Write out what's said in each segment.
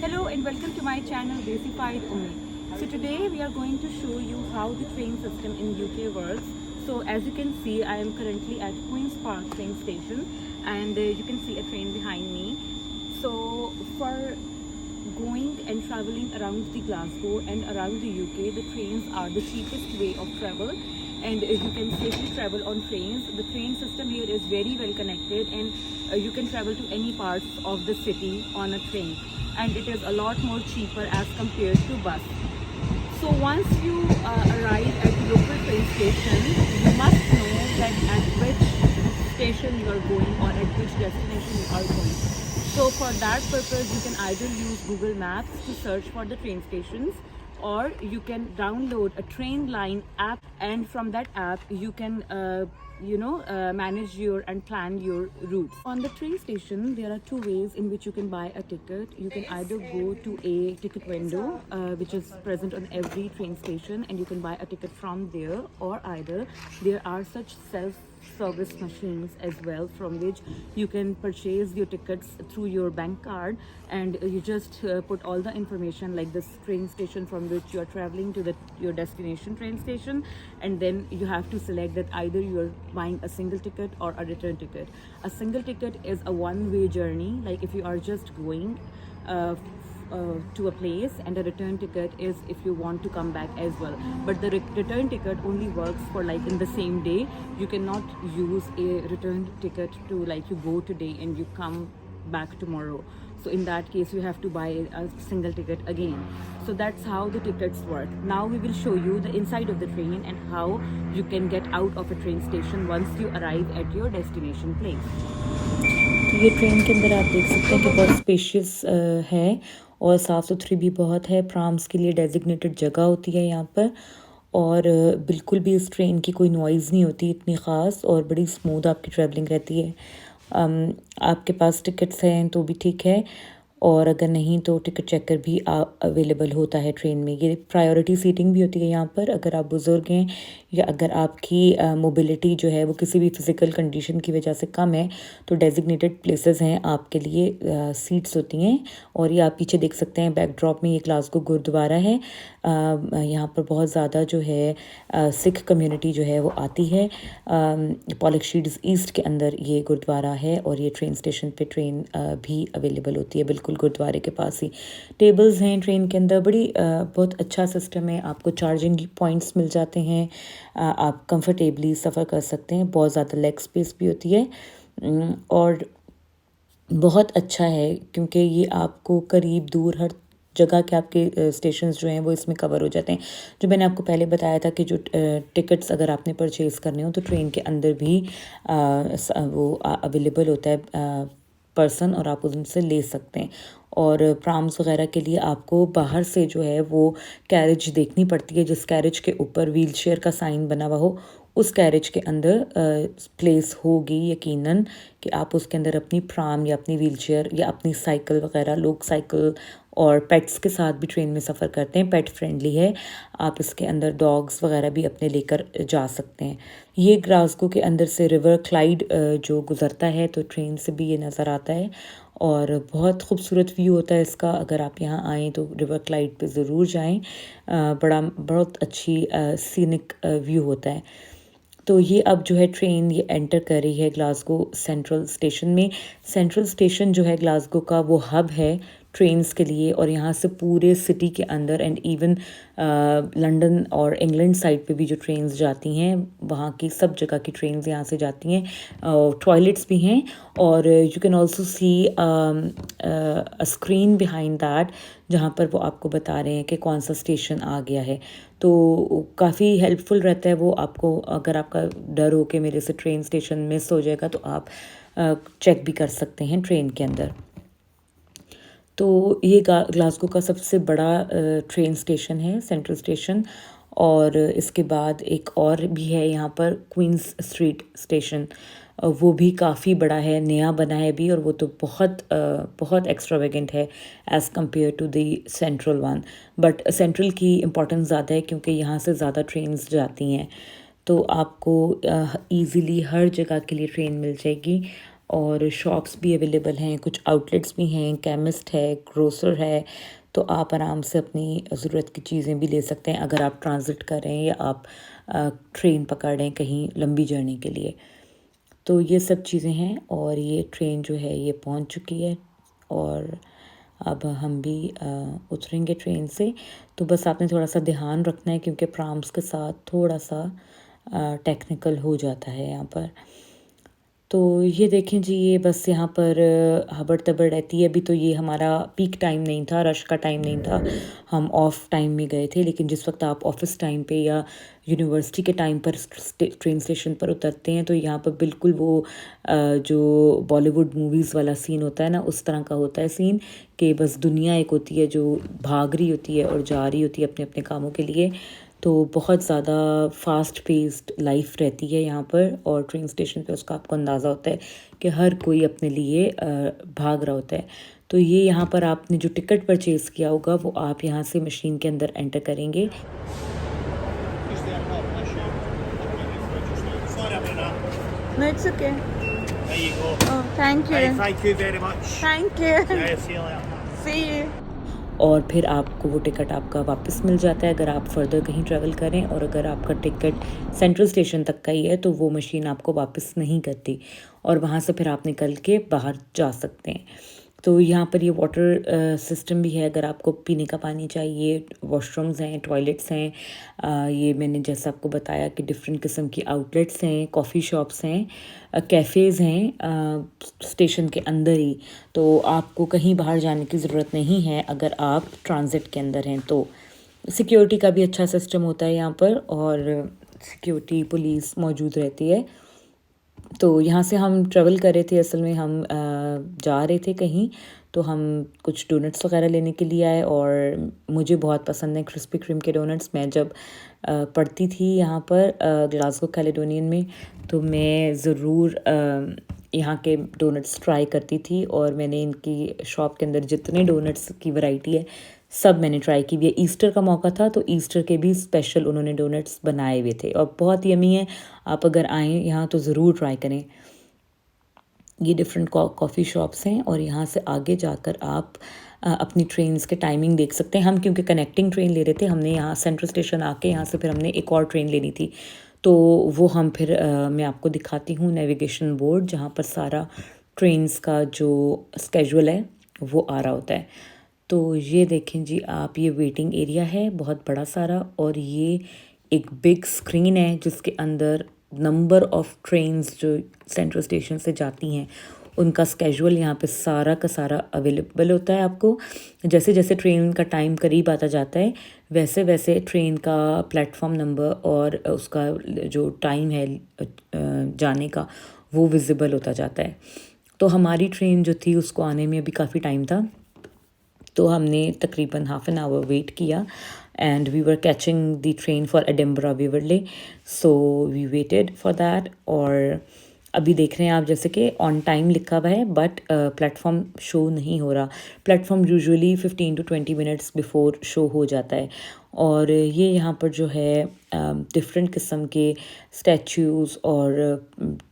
Hello and welcome to my channel Basified Umi. So today we are going to show you how the train system in UK works. So as you can see, I am currently at Queen's Park train station and you can see a train behind me. So for going and traveling around the Glasgow and around the UK, the trains are the cheapest way of travel, and you can safely travel on trains. The train system here is very well connected, and you can travel to any parts of the city on a train, and it is a lot more cheaper as compared to bus. So once you arrive at the local train station, you must know that at which station you are going or at which destination you are going. So for that purpose, you can either use Google Maps to search for the train stations, or you can download a train line app, and from that app you can manage your and plan your routes. On the train station, there are two ways in which you can buy a ticket. You can either go to a ticket window which is present on every train station, and you can buy a ticket from there, or either there are such self-service machines as well, from which you can purchase your tickets through your bank card, and you just put all the information like this train station from which you are traveling to your destination train station, and then you have to select that either you are buying a single ticket or a return ticket. A single ticket is a one-way journey, like if you are just going to a place, and a return ticket is if you want to come back as well. But the return ticket only works for like in the same day. You cannot use a return ticket to like you go today and you come back tomorrow. So in that case you have to buy a single ticket again. So that's how the tickets work. Now we will show you the inside of the train and how you can get out of a train station once you arrive at your destination place. ये train के अंदर आप देख सकते हैं कि बहुत spacious है और साफ़ सुथरी भी बहुत है। प्राम्स के लिए डेजिग्नेटेड जगह होती है यहाँ पर, और बिल्कुल भी इस ट्रेन की कोई नॉइज़ नहीं होती इतनी ख़ास, और बड़ी स्मूथ आपकी ट्रैवलिंग रहती है। आपके पास टिकट्स हैं तो भी ठीक है, और अगर नहीं तो टिकट चेकर भी अवेलेबल होता है ट्रेन में। ये प्रायोरिटी सीटिंग भी होती है यहाँ पर। अगर आप बुज़ुर्ग हैं या अगर आपकी मोबिलिटी जो है वो किसी भी फ़िज़िकल कंडीशन की वजह से कम है, तो डेजिग्नेटेड प्लेसेस हैं आपके लिए, सीट्स होती हैं। और ये आप पीछे देख सकते हैं बैकड्रॉप में, ये ग्लासगो गुरुद्वारा है। यहाँ पर बहुत ज़्यादा जो है सिख कम्युनिटी जो है वो आती है। पॉलिशशीड्स ईस्ट के अंदर ये गुरुद्वारा है, और ये ट्रेन स्टेशन पे ट्रेन भी अवेलेबल होती है बिल्कुल गुरुद्वारे के पास ही। टेबल्स हैं ट्रेन के अंदर, बहुत अच्छा सिस्टम है। आपको चार्जिंग पॉइंट्स मिल जाते हैं, आप कंफर्टेबली सफ़र कर सकते हैं। बहुत ज़्यादा लेग स्पेस भी होती है, और बहुत अच्छा है क्योंकि ये आपको करीब दूर हर जगह के आपके स्टेशंस जो हैं वो इसमें कवर हो जाते हैं। जो मैंने आपको पहले बताया था कि जो टिकट्स अगर आपने परचेज़ करने हो तो ट्रेन के अंदर भी वो अवेलेबल होता है पर्सन, और आप उनसे ले सकते हैं। और प्राम्स वगैरह के लिए आपको बाहर से जो है वो कैरेज देखनी पड़ती है, जिस कैरेज के ऊपर व्हील चेयर का साइन बना हुआ हो उस कैरेज के अंदर प्लेस होगी यकीनन कि आप उसके अंदर अपनी प्राम या अपनी व्हील चेयर या अपनी साइकिल वगैरह, लोग साइकिल और पेट्स के साथ भी ट्रेन में सफ़र करते हैं। पेट फ्रेंडली है, आप इसके अंदर डॉग्स वगैरह भी अपने लेकर जा सकते हैं। ये ग्लासगो के अंदर से रिवर क्लाइड जो गुज़रता है, तो ट्रेन से भी ये नज़र आता है, और बहुत खूबसूरत व्यू होता है इसका। अगर आप यहाँ आएँ तो रिवर क्लाइड पे ज़रूर जाएँ, बहुत अच्छी सीनिक व्यू होता है। तो ये अब जो है ट्रेन ये एंटर कर रही है ग्लासगो सेंट्रल स्टेशन में। सेंट्रल स्टेशन जो है ग्लासगो का वो हब है ट्रेन्स के लिए, और यहाँ से पूरे सिटी के अंदर एंड इवन लंदन और इंग्लैंड साइड पे भी जो ट्रेन्स जाती हैं, वहाँ की सब जगह की ट्रेन्स यहाँ से जाती हैं। टॉयलेट्स भी हैं, और you can also see a screen behind that, जहाँ पर वो आपको बता रहे हैं कि कौन सा स्टेशन आ गया है। तो काफ़ी हेल्पफुल रहता है वो आपको। अगर आपका डर हो कि मेरे से ट्रेन स्टेशन मिस हो जाएगा, तो आप चेक भी कर सकते हैं ट्रेन के अंदर। तो ये ग्लासगो का सबसे बड़ा ट्रेन स्टेशन है, सेंट्रल स्टेशन। और इसके बाद एक और भी है यहाँ पर, क्वींस स्ट्रीट स्टेशन। वो भी काफ़ी बड़ा है, नया बना है भी, और वो तो बहुत एक्स्ट्रावेगेंट है as compared to the central one. But central की इम्पोर्टेंस ज़्यादा है क्योंकि यहाँ से ज़्यादा ट्रेन्स जाती हैं, तो आपको ईज़िली हर जगह के लिए ट्रेन मिल जाएगी। और शॉप्स भी अवेलेबल हैं, कुछ आउटलेट्स भी हैं, केमिस्ट है, ग्रोसर है। तो आप आराम से अपनी ज़रूरत की चीज़ें भी ले सकते हैं अगर आप ट्रांजिट कर रहे हैं या आप ट्रेन पकड़ रहे हैं कहीं लंबी जर्नी के लिए। तो ये सब चीज़ें हैं और ये ट्रेन जो है ये पहुंच चुकी है और अब हम भी उतरेंगे ट्रेन से। तो बस आपने थोड़ा सा ध्यान रखना है क्योंकि प्राम्स के साथ थोड़ा सा टेक्निकल हो जाता है यहाँ पर। तो ये देखें जी, ये बस यहाँ पर हबड़-तबड़ रहती है। अभी तो ये हमारा पीक टाइम नहीं था, रश का टाइम नहीं था, हम ऑफ टाइम में गए थे। लेकिन जिस वक्त आप ऑफिस टाइम पे या यूनिवर्सिटी के टाइम पर ट्रेन स्टेशन पर उतरते हैं तो यहाँ पर बिल्कुल वो जो बॉलीवुड मूवीज़ वाला सीन होता है ना, उस तरह का होता है सीन कि बस दुनिया एक होती है जो भाग रही होती है और जा रही होती है अपने अपने कामों के लिए। तो बहुत ज़्यादा फास्ट पेस्ड लाइफ रहती है यहाँ पर और ट्रेन स्टेशन पे उसका आपको अंदाज़ा होता है कि हर कोई अपने लिए भाग रहा होता है। तो ये यहाँ पर आपने जो टिकट परचेज़ किया होगा वो आप यहाँ से मशीन के अंदर एंटर करेंगे। No, it's okay. There you go. Oh, thank you. Hey, thank you very much. Thank you. Yeah, see you later. See you. और फिर आपको वो टिकट आपका वापस मिल जाता है अगर आप फर्दर कहीं ट्रैवल करें। और अगर आपका टिकट सेंट्रल स्टेशन तक का ही है तो वो मशीन आपको वापस नहीं करती और वहाँ से फिर आप निकल के बाहर जा सकते हैं। तो यहाँ पर ये वाटर सिस्टम भी है, अगर आपको पीने का पानी चाहिए, वॉशरूम्स हैं, टॉयलेट्स हैं। ये मैंने जैसा आपको बताया कि डिफरेंट किस्म की आउटलेट्स हैं, कॉफ़ी शॉप्स हैं, कैफ़ेज़ हैं स्टेशन के अंदर ही। तो आपको कहीं बाहर जाने की ज़रूरत नहीं है अगर आप ट्रांजिट के अंदर हैं। तो सिक्योरिटी का भी अच्छा सिस्टम होता है यहाँ पर और सिक्योरिटी पुलिस मौजूद रहती है। तो यहाँ से हम ट्रैवल कर रहे थे, असल में हम जा रहे थे कहीं, तो हम कुछ डोनट्स वगैरह लेने के लिए आए और मुझे बहुत पसंद है क्रिस्पी क्रीम के डोनट्स। मैं जब पढ़ती थी यहाँ पर ग्लासगो कैलेडोनियन में तो मैं ज़रूर यहाँ के डोनट्स ट्राई करती थी और मैंने इनकी शॉप के अंदर जितने डोनट्स की वैरायटी है सब मैंने ट्राई की भी है। ईस्टर का मौका था तो ईस्टर के भी स्पेशल उन्होंने डोनट्स बनाए हुए थे और बहुत यमी है। आप अगर आएँ यहाँ तो ज़रूर ट्राई करें। ये डिफरेंट कॉफ़ी शॉप्स हैं और यहाँ से आगे जाकर आप अपनी ट्रेन्स के टाइमिंग देख सकते हैं। हम क्योंकि कनेक्टिंग ट्रेन ले रहे थे, हमने यहाँ सेंट्रल स्टेशन आके यहाँ से फिर हमने एक और ट्रेन लेनी थी। तो वो हम फिर मैं आपको दिखाती हूँ नेविगेशन बोर्ड जहाँ पर सारा ट्रेन्स का जो स्केड्यूल है वो आ रहा होता है। तो ये देखें जी आप, ये वेटिंग एरिया है बहुत बड़ा सारा और ये एक बिग स्क्रीन है जिसके अंदर नंबर ऑफ़ ट्रेन्स जो सेंट्रल स्टेशन से जाती हैं उनका स्केड्यूल यहाँ पे सारा का सारा अवेलेबल होता है आपको। जैसे जैसे ट्रेन का टाइम करीब आता जाता है वैसे वैसे ट्रेन का प्लेटफॉर्म नंबर और उसका जो टाइम है जाने का वो विजिबल होता जाता है। तो हमारी ट्रेन जो थी उसको आने में अभी काफ़ी टाइम था, तो हमने तकरीबन हाफ एन आवर वेट किया and we were catching the train for Edinburgh Waverley. So we waited for that और अभी देख रहे हैं आप जैसे कि ऑन टाइम लिखा हुआ है बट प्लेटफॉर्म शो नहीं हो रहा। Platform usually 15 to 20 minutes before show हो जाता है। और ये यहाँ पर जो है डिफरेंट किस्म के स्टैचूज़ और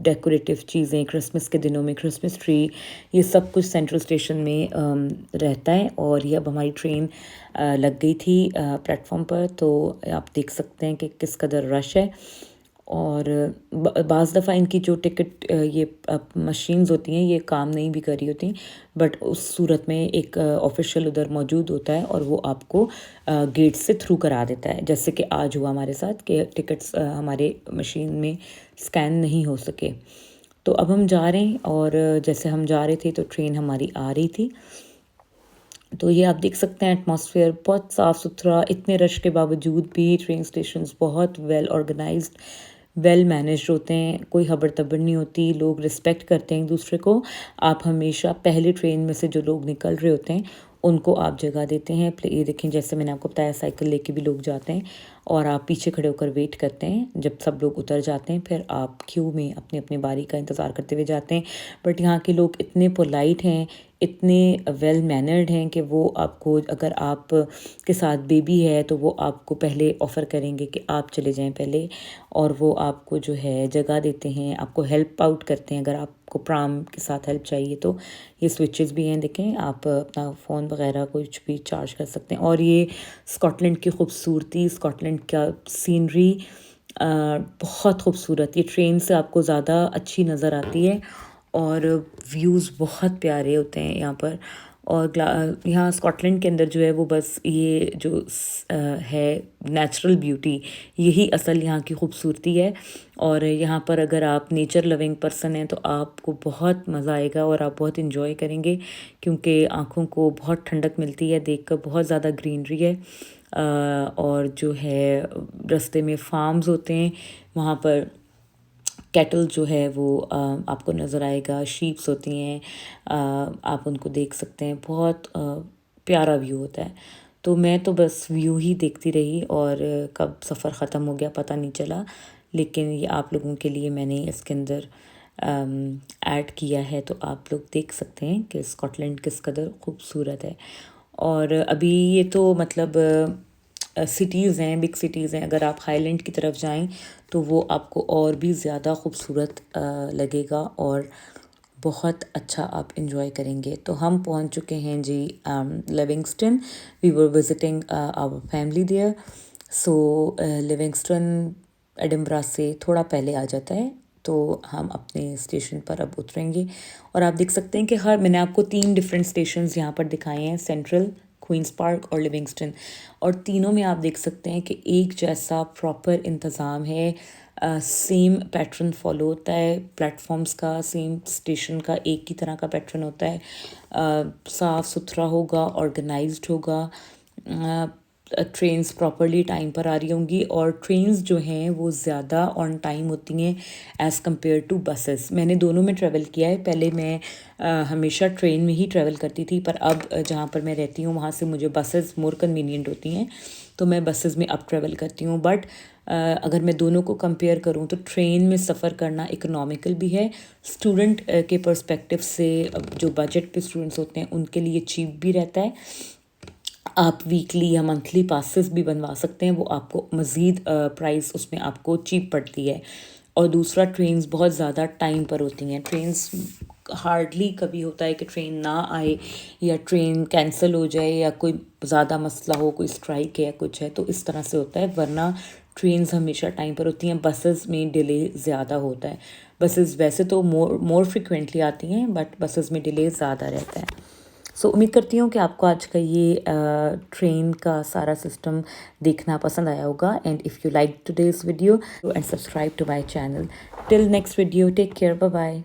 डेकोरेटिव चीज़ें, क्रिसमस के दिनों में क्रिसमस ट्री, ये सब कुछ सेंट्रल स्टेशन में रहता है। और ये अब हमारी ट्रेन लग गई थी प्लेटफॉर्म पर, तो आप देख सकते हैं कि किस कदर रश है। और बाज़ दफ़ा इनकी जो टिकट ये मशीन्स होती हैं ये काम नहीं भी कर रही होती, बट उस सूरत में एक ऑफिशियल उधर मौजूद होता है और वो आपको गेट से थ्रू करा देता है। जैसे कि आज हुआ हमारे साथ कि टिकट्स हमारे मशीन में स्कैन नहीं हो सके। तो अब हम जा रहे हैं और जैसे हम जा रहे थे तो ट्रेन हमारी आ रही थी। तो ये आप देख सकते हैं एटमॉस्फेयर बहुत साफ़ सुथरा, इतने रश के बावजूद भी ट्रेन स्टेशंस बहुत वेल ऑर्गेनाइज्ड, वेल मैनेज्ड होते हैं, कोई हबड़ तबड़ नहीं होती, लोग रिस्पेक्ट करते हैं एक दूसरे को। आप हमेशा पहले ट्रेन में से जो लोग निकल रहे होते हैं उनको आप जगह देते हैं। ये देखें जैसे मैंने आपको बताया साइकिल लेके भी लोग जाते हैं और आप पीछे खड़े होकर वेट करते हैं जब सब लोग उतर जाते हैं, फिर आप क्यू में अपनी अपनी बारी का इंतज़ार करते हुए जाते हैं। बट यहाँ के लोग इतने पोलाइट हैं, इतने वेल मैनर्ड हैं कि वो आपको, अगर आप के साथ बेबी है तो वो आपको पहले ऑफ़र करेंगे कि आप चले जाएं पहले, और वो आपको जो है जगह देते हैं, आपको हेल्प आउट करते हैं अगर आपको प्राम के साथ हेल्प चाहिए तो। ये स्विचेस भी हैं, देखें आप अपना फ़ोन वगैरह कुछ भी चार्ज कर सकते हैं। और ये स्कॉटलैंड की खूबसूरती, स्कॉटलैंड का सीनरी बहुत खूबसूरत, ये ट्रेन से आपको ज़्यादा अच्छी नज़र आती है और व्यूज़ बहुत प्यारे होते हैं यहाँ पर। और यहाँ स्कॉटलैंड के अंदर जो है वो बस ये जो है नेचुरल ब्यूटी, यही असल यहाँ की खूबसूरती है। और यहाँ पर अगर आप नेचर लविंग पर्सन हैं तो आपको बहुत मज़ा आएगा और आप बहुत इन्जॉय करेंगे, क्योंकि आँखों को बहुत ठंडक मिलती है देखकर। बहुत ज़्यादा ग्रीनरी है और जो है रास्ते में फार्म्स होते हैं, वहाँ पर कैटल जो है वो आपको नज़र आएगा, शीप्स होती हैं, आप उनको देख सकते हैं। बहुत प्यारा व्यू होता है। तो मैं तो बस व्यू ही देखती रही और कब सफ़र ख़त्म हो गया पता नहीं चला। लेकिन ये आप लोगों के लिए मैंने इसके अंदर ऐड किया है, तो आप लोग देख सकते हैं कि स्कॉटलैंड किस कदर खूबसूरत है। और अभी ये तो मतलब सिटीज़ हैं, बिग सिटीज़ हैं। अगर आप हाईलैंड की तरफ जाएं तो वो आपको और भी ज़्यादा खूबसूरत लगेगा और बहुत अच्छा आप इंजॉय करेंगे। तो हम पहुंच चुके हैं जी Livingston. We were visiting our family there. So Livingston Edinburgh से थोड़ा पहले आ जाता है, तो हम अपने स्टेशन पर अब उतरेंगे। और आप देख सकते हैं कि मैंने आपको 3 डिफरेंट स्टेशंस यहाँ पर दिखाए हैं, सेंट्रल, क्वींस पार्क और लिविंगस्टन। और तीनों में आप देख सकते हैं कि एक जैसा प्रॉपर इंतज़ाम है, सेम पैटर्न फॉलो होता है प्लेटफॉर्म्स का, सेम स्टेशन का एक ही तरह का पैटर्न होता है। साफ़ सुथरा होगा, ऑर्गेनाइज्ड होगा, ट्रेन्स प्रॉपरली टाइम पर आ रही होंगी। और ट्रेन्स जो हैं वो ज़्यादा ऑन टाइम होती हैं एज़ कम्पेयर टू बसेस। मैंने दोनों में ट्रैवल किया है। पहले मैं हमेशा ट्रेन में ही ट्रैवल करती थी, पर अब जहाँ पर मैं रहती हूँ वहाँ से मुझे बसेस मोर कन्वीनियंट होती हैं, तो मैं बसेस में अब ट्रैवल करती हूँ। बट अगर मैं दोनों को कंपेयर करूँ तो ट्रेन में सफ़र करना इकोनॉमिकल भी है, स्टूडेंट के पर्सपेक्टिव से जो बजट पे स्टूडेंट्स होते हैं उनके लिए चीप भी रहता है। आप वीकली या मंथली पासेस भी बनवा सकते हैं, वो आपको मज़ीद प्राइस उसमें आपको चीप पड़ती है। और दूसरा, ट्रेन्स बहुत ज़्यादा टाइम पर होती हैं। ट्रेन्स हार्डली कभी होता है कि ट्रेन ना आए या ट्रेन कैंसिल हो जाए या कोई ज़्यादा मसला हो, कोई स्ट्राइक है या कुछ है, तो इस तरह से होता है। वरना ट्रेन्स हमेशा टाइम पर होती हैं। बसेस में डिले ज़्यादा होता है। बसेस वैसे तो मोर फ्रिक्वेंटली आती हैं, बट बसेस में डिले ज़्यादा रहता है। सो उम्मीद करती हूँ कि आपको आज का ये ट्रेन का सारा सिस्टम देखना पसंद आया होगा। And if you like today's video and subscribe to my channel. Till next video, take care, bye bye.